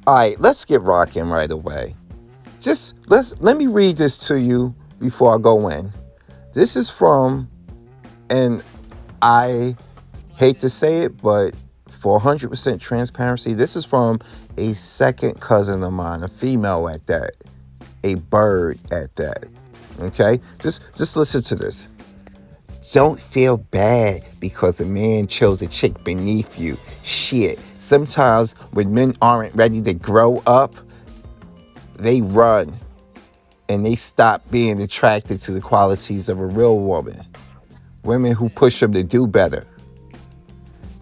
All right, let's get rocking right away. Let me read this to you before I go in. This is from, and I hate to say it, but for 100% transparency, this is from a second cousin of mine, a female at that, a bird at that. Okay, just listen to this. Don't feel bad because a man chose a chick beneath you. Shit. Sometimes when men aren't ready to grow up, they run and they stop being attracted to the qualities of a real woman. Women who push them to do better,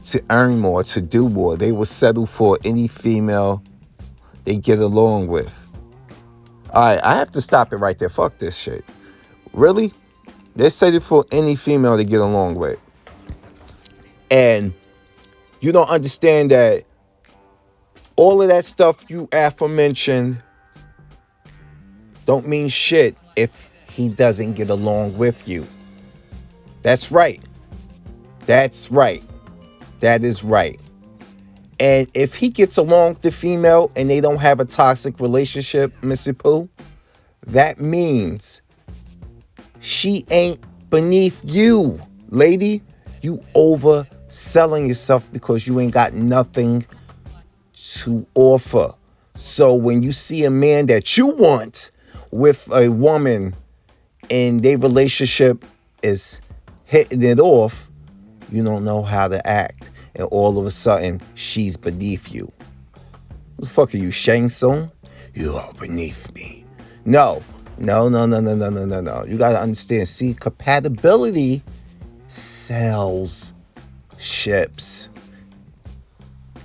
to earn more, to do more. They will settle for any female they get along with. All right, I have to stop it right there. Fuck this shit. Really? They settle for any female they get along with. And you don't understand that all of that stuff you aforementioned don't mean shit if he doesn't get along with you. That's right. That's right. That is right. And if he gets along with the female and they don't have a toxic relationship, Missy Pooh, that means she ain't beneath you, lady. You overselling yourself because you ain't got nothing to offer. So when you see a man that you want with a woman and their relationship is hitting it off, you don't know how to act. And all of a sudden, she's beneath you. What the fuck are you, Shang Tsung? You are beneath me. No. You gotta understand. See, compatibility sells ships.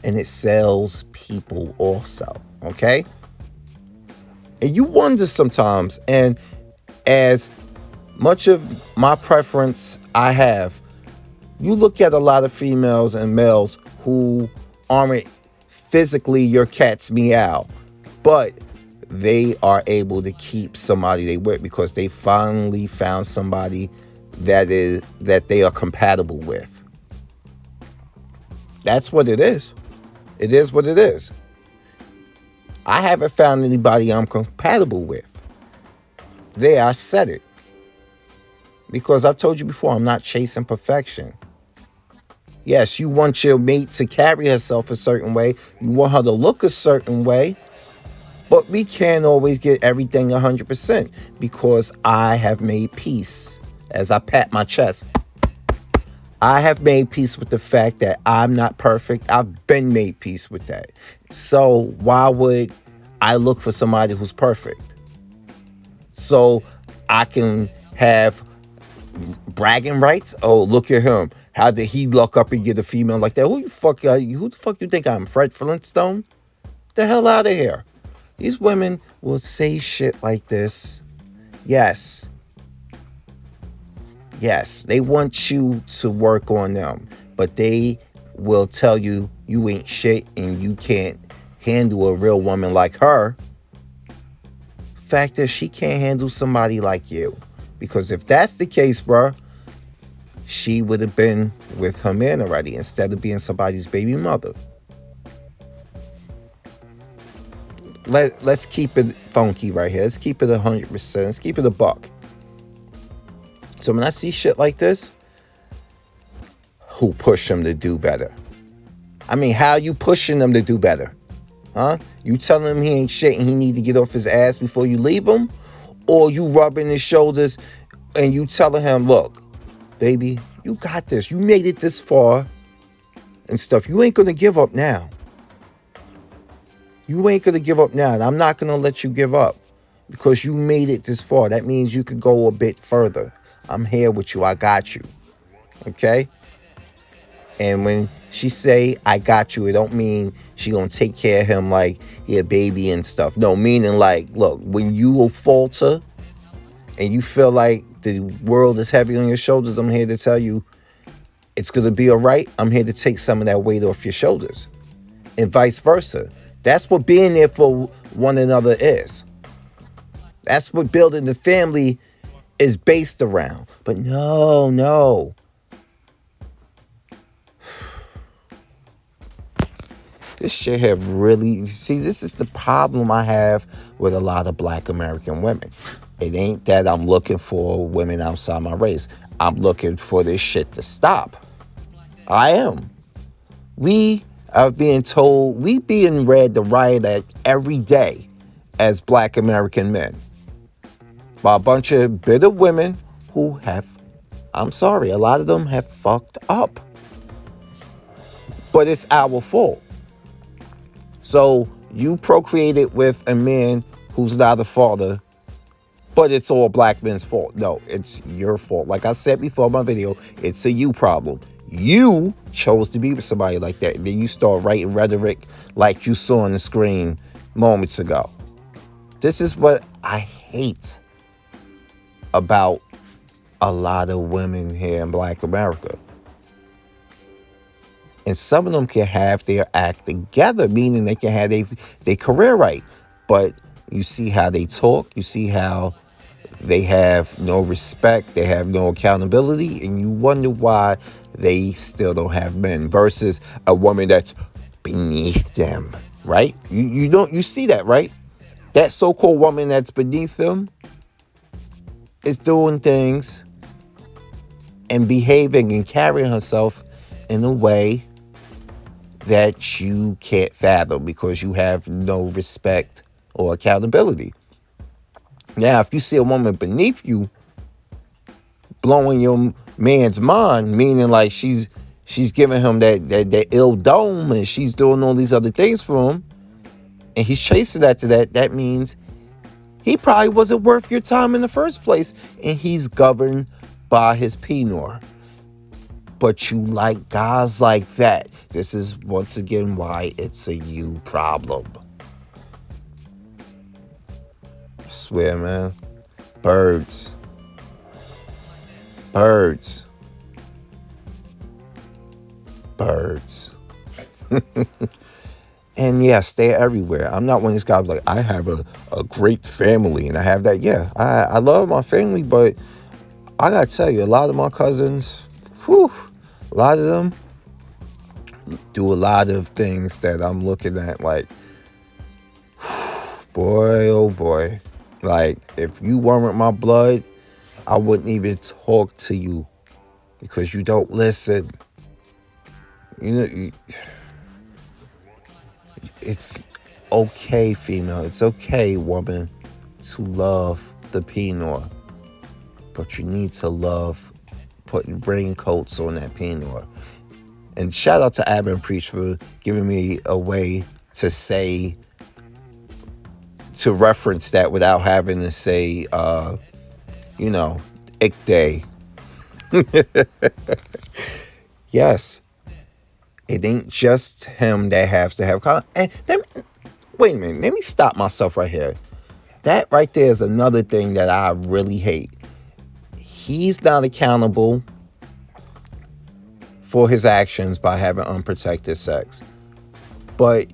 And it sells people also. Okay? And you wonder sometimes, and as much of my preference I have, you look at a lot of females and males who aren't physically your cat's meow, but they are able to keep somebody they with because they finally found somebody that they are compatible with. That's what it is. It is what it is. I haven't found anybody I'm compatible with. There, I said it. Because I've told you before, I'm not chasing perfection. Yes, you want your mate to carry herself a certain way. You want her to look a certain way. But we can't always get everything 100% because I have made peace. As I pat my chest, I have made peace with the fact that I'm not perfect. I've been made peace with that. So why would I look for somebody who's perfect? So I can have bragging rights. Oh, look at him. How did he look up and get a female like that? Who the fuck you think I'm, Fred Flintstone? The hell out of here. These women will say shit like this. Yes. Yes, they want you to work on them, but they will tell you you ain't shit and you can't handle a real woman like her. Fact is, she can't handle somebody like you. Because if that's the case, bruh, she would have been with her man already instead of being somebody's baby mother. Let's keep it funky right here. Let's keep it 100%. Let's keep it a buck. So when I see shit like this, who push them to do better? I mean, how you pushing them to do better? Huh? You telling him he ain't shit and he need to get off his ass before you leave him? Or you rubbing his shoulders and you telling him, look, baby, you got this. You made it this far and stuff. You ain't going to give up now. You ain't going to give up now. And I'm not going to let you give up because you made it this far. That means you could go a bit further. I'm here with you. I got you. Okay? And when she say, I got you, it don't mean she gonna take care of him like he a baby and stuff. No, meaning like, look, when you will falter and you feel like the world is heavy on your shoulders, I'm here to tell you it's gonna be all right. I'm here to take some of that weight off your shoulders. And vice versa. That's what being there for one another is. That's what building the family is based around. But no. This shit have really, see, this is the problem I have with a lot of black American women. It ain't that I'm looking for women outside my race. I'm looking for this shit to stop. I am. We are being told, we being read the riot act every day as black American men by a bunch of bitter women who have, I'm sorry, a lot of them have fucked up. But it's our fault. So you procreated with a man who's not a father, but it's all black men's fault. No, it's your fault. Like I said before in my video, it's a you problem. You chose to be with somebody like that. Then you start writing rhetoric like you saw on the screen moments ago. This is what I hate about a lot of women here in black America. And some of them can have their act together, meaning they can have their career right. But you see how they talk, you see how they have no respect, they have no accountability, and you wonder why they still don't have men versus a woman that's beneath them, right? You see that, right? That so-called woman that's beneath them is doing things and behaving and carrying herself in a way that you can't fathom because you have no respect or accountability. Now, if you see a woman beneath you blowing your man's mind, meaning like she's giving him that ill dome and she's doing all these other things for him, and he's chasing after that, that means he probably wasn't worth your time in the first place, and he's governed by his penore. But you like guys like that. This is once again why it's a you problem. I swear, man. Birds. Birds. Birds. And yes, they're everywhere. I'm not one of these guys like, I have a great family and I have that. Yeah, I love my family, but I gotta tell you, a lot of my cousins, whew, a lot of them do a lot of things that I'm looking at like, boy, oh boy. Like, if you weren't my blood, I wouldn't even talk to you because you don't listen. You know, it's okay, female. It's okay, woman, to love the penore. But you need to love putting raincoats on that penore. And shout out to Abba and Preach for giving me a way to say, to reference that without having to say, ick day. Yes, it ain't just him that has to have. And then, wait a minute, let me stop myself right here. That right there is another thing that I really hate. He's not accountable for his actions by having unprotected sex. But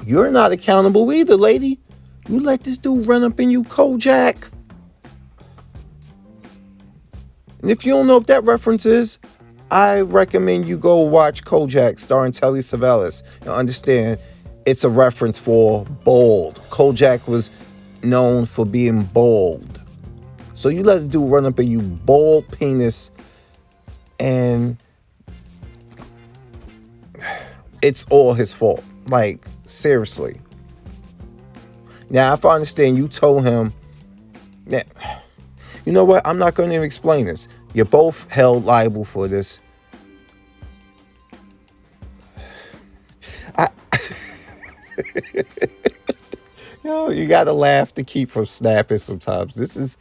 you're not accountable either, lady. You let this dude run up in you, Kojak. And if you don't know what that reference is, I recommend you go watch Kojak starring Telly Savalas and understand it's a reference for bold. Kojak was known for being bold. So you let the dude run up in you, bold penis, and it's all his fault. Like, seriously. Now, if I understand, you told him, that, you know what? I'm not going to even explain this. You're both held liable for this. You got to laugh to keep from snapping sometimes. This is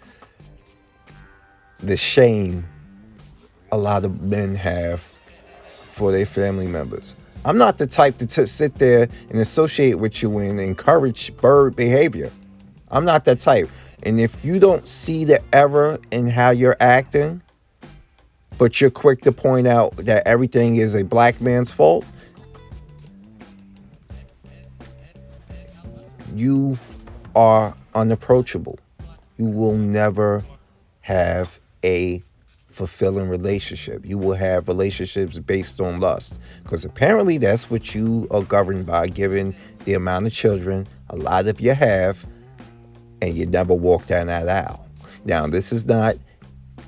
the shame a lot of men have for their family members. I'm not the type to sit there and associate with you and encourage bird behavior. I'm not that type. And if you don't see the error in how you're acting, but you're quick to point out that everything is a black man's fault, you are unapproachable. You will never have a fulfilling relationship. You will have relationships based on lust, because apparently that's what you are governed by, given the amount of children a lot of you have, and you never walk down that aisle. Now, this is not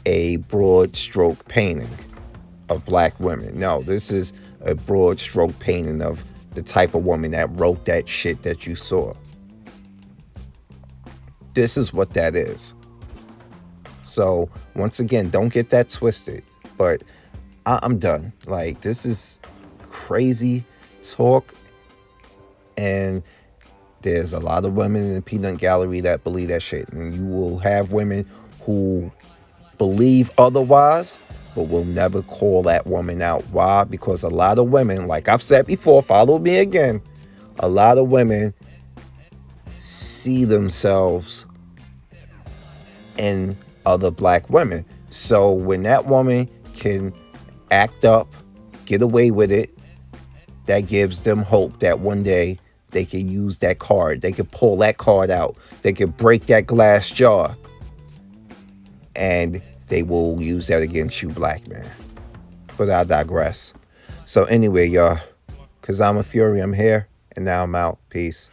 a broad stroke painting of black women. No, this is a broad stroke painting of the type of woman that wrote that shit that you saw. This is what that is. So once again, don't get that twisted. But I'm done. Like, this is crazy talk, and there's a lot of women in the peanut gallery that believe that shit, and you will have women who believe otherwise, but will never call that woman out. Why? Because a lot of women, like I've said before, follow me again, a lot of women see themselves in other black women. So when that woman can act up, get away with it, that gives them hope that one day they can use that card. They can pull that card out. They can break that glass jar, and they will use that against you, black man. But I digress. So anyway, y'all, because I'm a fury, I'm here, and now I'm out. Peace.